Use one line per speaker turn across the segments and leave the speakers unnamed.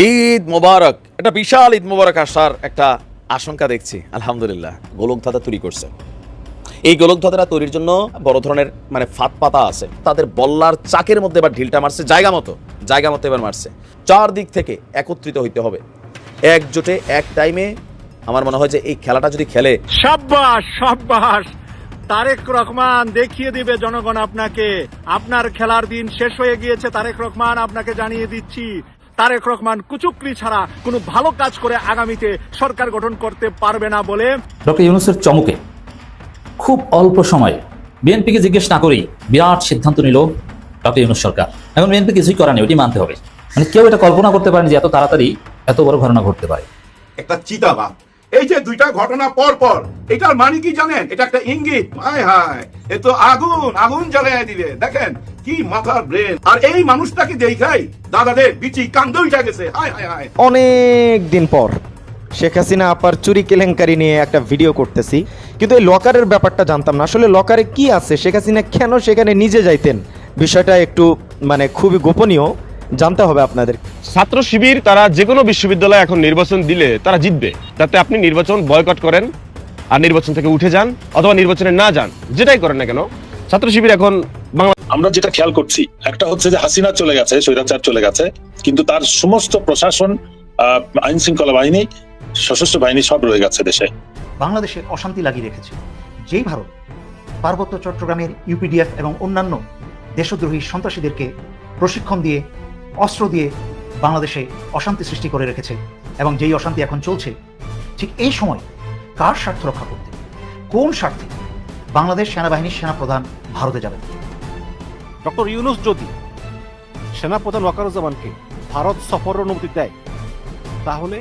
ঈদ মোবারক, একটা বিশাল ঈদ মোবারক আসার একটা আশঙ্কা দেখছি। আলহামদুলিল্লাহ গোলকধাঁধা তৈরি করছে। এই গোলকধাঁধাটা তৈরির জন্য বড় ধরনের ফাঁদ পাতা আছে, তাদের বল্লার চাকের মধ্যে এবার ঢিলটা মারছে জায়গা মতো এবার মারছে। চারদিক থেকে একত্রিত হইতে হবে একজোটে এক টাইমে। আমার মনে হয় যে এই খেলাটা যদি খেলে,
সাব্বাস সাব্বাস, তারেক রহমান দেখিয়ে দিবে জনগণ আপনাকে। আপনার খেলার দিন শেষ হয়ে গিয়েছে তারেক রহমান, আপনাকে জানিয়ে দিচ্ছি। তারেক রহমান কুচুকরি ছাড়া কোনো ভালো কাজ করে আগামীতে সরকার গঠন করতে পারবে না বলে
ডক্টর ইউনূসের চমকে খুব অল্প সময়ে বিএনপিকে জিজ্ঞেস না করেই বিরাট সিদ্ধান্ত নিল ডক্টর ইউনূস সরকার। এখন বিএনপি কিছুই করা নেই, ওটি মানতে হবে। কেউ এটা কল্পনা করতে পারেনি যে এত তাড়াতাড়ি এত বড় ঘটনা ঘটতে পারে।
একটা চিতাবাঘ, এই যে দুইটা ঘটনা পর পর, এটার মানে কি জানেন? এটা একটা ইঙ্গিত। হায় হায়, এ তো আগুন জ্বালিয়ে দিবে। দেখেন কি মাথার ব্রেন। আর এই মানুষটাকে দেখাই দাদাদের বিচি কান্দে উঠে গেছে। হায় হায় হায়।
অনেক দিন পর শেখ হাসিনা আপার চুরি কেলেঙ্কারি নিয়ে একটা ভিডিও করতেছি, কিন্তু এই লকারের ব্যাপারটা জানতাম না। আসলে লকারে কি আছে, শেখ হাসিনা কেন সেখানে নিজে যাইতেন, বিষয়টা একটু খুবই গোপনীয়, জানতে হবে আপনাদের।
ছাত্র শিবির তারা যে কোনো বিশ্ববিদ্যালয়ে এখন নির্বাচন দিলে তারা জিতবে। তাতে আপনি নির্বাচন বয়কট করেন আর নির্বাচন থেকে উঠে যান অথবা নির্বাচনে না যান, যেটাই করেন না কেন, ছাত্র শিবির এখন
আমরা যেটা খেয়াল করছি, একটা হচ্ছে যে হাসিনা চলে গেছে, স্বৈরাচার চলে গেছে, কিন্তু তার সমস্ত প্রশাসন, আইন শৃঙ্খলা বাহিনী, সশস্ত্র বাহিনী সব রয়ে গেছে দেশে।
বাংলাদেশে অশান্তি লাগিয়ে রেখেছে যেই ভারত পার্বত্য চট্টগ্রামের ইউপিডিএফ এবং অন্যান্য দেশদ্রোহী সন্ত্রাসীদেরকে প্রশিক্ষণ দিয়ে, অস্ত্র দিয়ে বাংলাদেশে অশান্তি সৃষ্টি করে রেখেছে, এবং যেই অশান্তি এখন চলছে, ঠিক এই সময় কার স্বার্থ রক্ষা করতে, কোন স্বার্থে বাংলাদেশ সেনাবাহিনীর সেনাপ্রধান ভারতে যাবেন?
ডক্টর ইউনূস যদি সেনাপ্রধান ওয়াকারুজ্জামানকে ভারত সফরের অনুমতি দেয়, তাহলে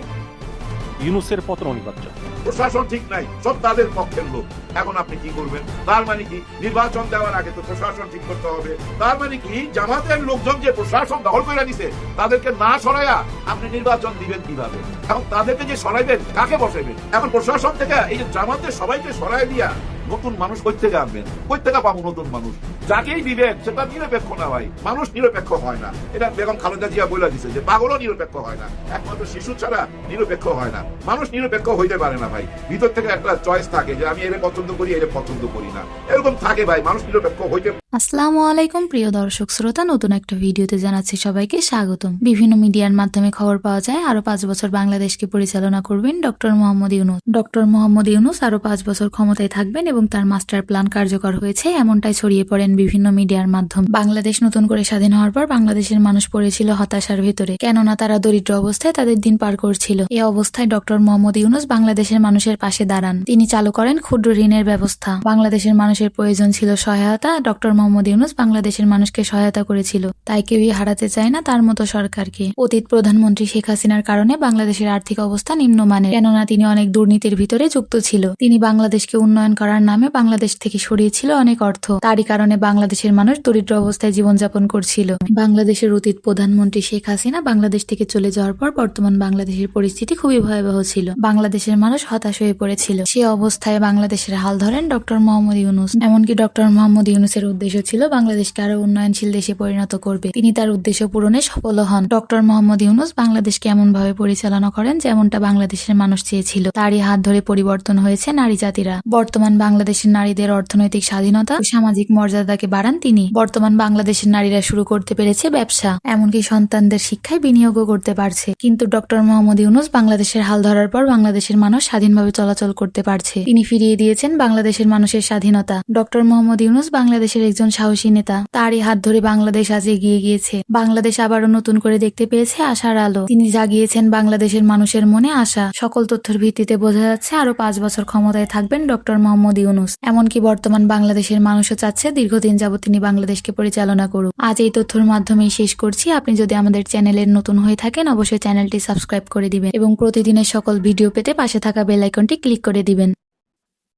ইউনূসের পতন অনিবার্য।
প্রশাসন ঠিক নাই, সব তাদের পক্ষের লোক। এখন আপনি কি করবেন? তার মানে কি নির্বাচন দেওয়ার আগে তো প্রশাসন ঠিক করতে হবে। তার মানে কি জামাতের লোকজন যে প্রশাসন দখল করে দিছে, তাদেরকে না সরাইয়া আপনি নির্বাচন দিবেন কিভাবে? এখন তাদেরকে যে সরাইবেন, কাকে বসাইবেন? এখন প্রশাসন থেকে এই যে জামাতের সবাইকে সরাই দিয়া নতুন মানুষ কই থেকে আনবেন? কই থেকে পাবো নতুন মানুষ? যাকেই দিবেন সেটা নিরপেক্ষ না ভাই। মানুষ নিরপেক্ষ হয় না, এটা বেগম খালেদা জিয়া বলে দিছে যে পাগলও নিরপেক্ষ হয় না, একমাত্র শিশু ছাড়া নিরপেক্ষ হয় না। মানুষ নিরপেক্ষ হইতে পারে না ভাই। ভিতর থেকে একটা চয়েস থাকে যে আমি এর পছন্দ করি, এর পছন্দ করি না, এরকম থাকে ভাই। মানুষ নিরপেক্ষ হইতে।
আসসালামু আলাইকুম প্রিয় দর্শক শ্রোতা, নতুন একটা ভিডিওতে জানাচ্ছি সবাইকে স্বাগতম। বিভিন্ন মিডিয়ার মাধ্যমে খবর পাওয়া যায় আরো 5 বছর বাংলাদেশকে পরিচালনা করবেন ডক্টর মোহাম্মদ ইউনূস। ডক্টর মোহাম্মদ ইউনূস আরো 5 বছর ক্ষমতায় থাকবেন এবং তার মাস্টার প্ল্যান কার্যকর হয়েছে, এমনটাই ছড়িয়ে পড়েন বিভিন্ন মিডিয়ার মাধ্যমে। বাংলাদেশ নতুন করে স্বাধীন হওয়ার পর বাংলাদেশের মানুষ পড়েছিল হতাশার ভেতরে, কেননা তারা দরিদ্র অবস্থায় তাদের দিন পার করছিল। এই অবস্থায় ডক্টর মোহাম্মদ ইউনূস বাংলাদেশের মানুষের পাশে দাঁড়ান। তিনি চালু করেন ক্ষুদ্র ঋণের ব্যবস্থা। বাংলাদেশের মানুষের প্রয়োজন ছিল সহায়তা, ডক্টর মোহাম্মদ ইউনূস বাংলাদেশের মানুষকে সহায়তা করেছিল। তাই কেউই হারাতে চায় না তার মতো সরকারকে। অতীত প্রধানমন্ত্রী শেখ হাসিনার কারণে বাংলাদেশের আর্থিক অবস্থা নিম্নমানের, কেননা তিনি অনেক দুর্নীতির ভিতরে যুক্ত ছিল। তিনি বাংলাদেশকে উন্নয়ন করার নামে বাংলাদেশ থেকে সরিয়েছিল অনেক অর্থ। তারই কারণে বাংলাদেশের মানুষ দরিদ্র অবস্থায় জীবনযাপন করছিল। বাংলাদেশের অতীত প্রধানমন্ত্রী শেখ হাসিনা বাংলাদেশ থেকে চলে যাওয়ার পর বর্তমান বাংলাদেশের পরিস্থিতি খুবই ভয়াবহ ছিল। বাংলাদেশের মানুষ হতাশ হয়ে পড়েছিল। সে অবস্থায় বাংলাদেশের হাল ধরেন ডক্টর মোহাম্মদ ইউনূস। এমনকি ডক্টর মোহাম্মদ ইউনূসের উদ্দেশ্য ছিল বাংলাদেশকে আরো উন্নয়নশীল দেশে পরিণত করবে। তিনি তার উদ্দেশ্য পূরণে সফল হন। ডক্টর মোহাম্মদ ইউনূস বাংলাদেশকে এমন ভাবে পরিচালনা করেন যেমনটা বাংলাদেশের মানুষ চেয়েছিল। তারই হাত ধরে পরিবর্তন হয়েছে নারী জাতিরা। বর্তমান বাংলাদেশের নারীদের অর্থনৈতিক স্বাধীনতা ও সামাজিক মর্যাদাকে বাড়ান তিনি। বর্তমান বাংলাদেশের নারীরা শুরু করতে পেরেছে ব্যবসা, এমনকি সন্তানদের শিক্ষায় বিনিয়োগও করতে পারছে। কিন্তু ডক্টর মোহাম্মদ ইউনূস বাংলাদেশের হাল ধরার পর বাংলাদেশের মানুষ স্বাধীনভাবে চলাচল করতে পারছে। তিনি ফিরিয়ে দিয়েছেন বাংলাদেশের মানুষের স্বাধীনতা। ডক্টর মোহাম্মদ ইউনূস বাংলাদেশের একজন সাহসী নেতা। তারই হাত ধরে বাংলাদেশ আজ এগিয়ে গিয়েছে। বাংলাদেশ আবারও নতুন করে দেখতে পেয়েছে আশার আলো। তিনি জাগিয়েছেন বাংলাদেশের মানুষের মনে আশা। সকল তথ্যের ভিত্তিতে বোঝা যাচ্ছে আরো 5 বছর ক্ষমতায় থাকবেন ডক্টর মোহাম্মদ ইউনূস। এমনকি বর্তমান বাংলাদেশের মানুষও চাচ্ছে দীর্ঘদিন যাবত তিনি বাংলাদেশকে পরিচালনা করুক। আজ এই তথ্যের মাধ্যমেই শেষ করছি। আপনি যদি আমাদের চ্যানেলের নতুন হয়ে থাকেন, অবশ্যই চ্যানেলটি সাবস্ক্রাইব করে দিবেন এবং প্রতিদিনের সকল ভিডিও পেতে পাশে থাকা বেল আইকনটি ক্লিক করে দিবেন।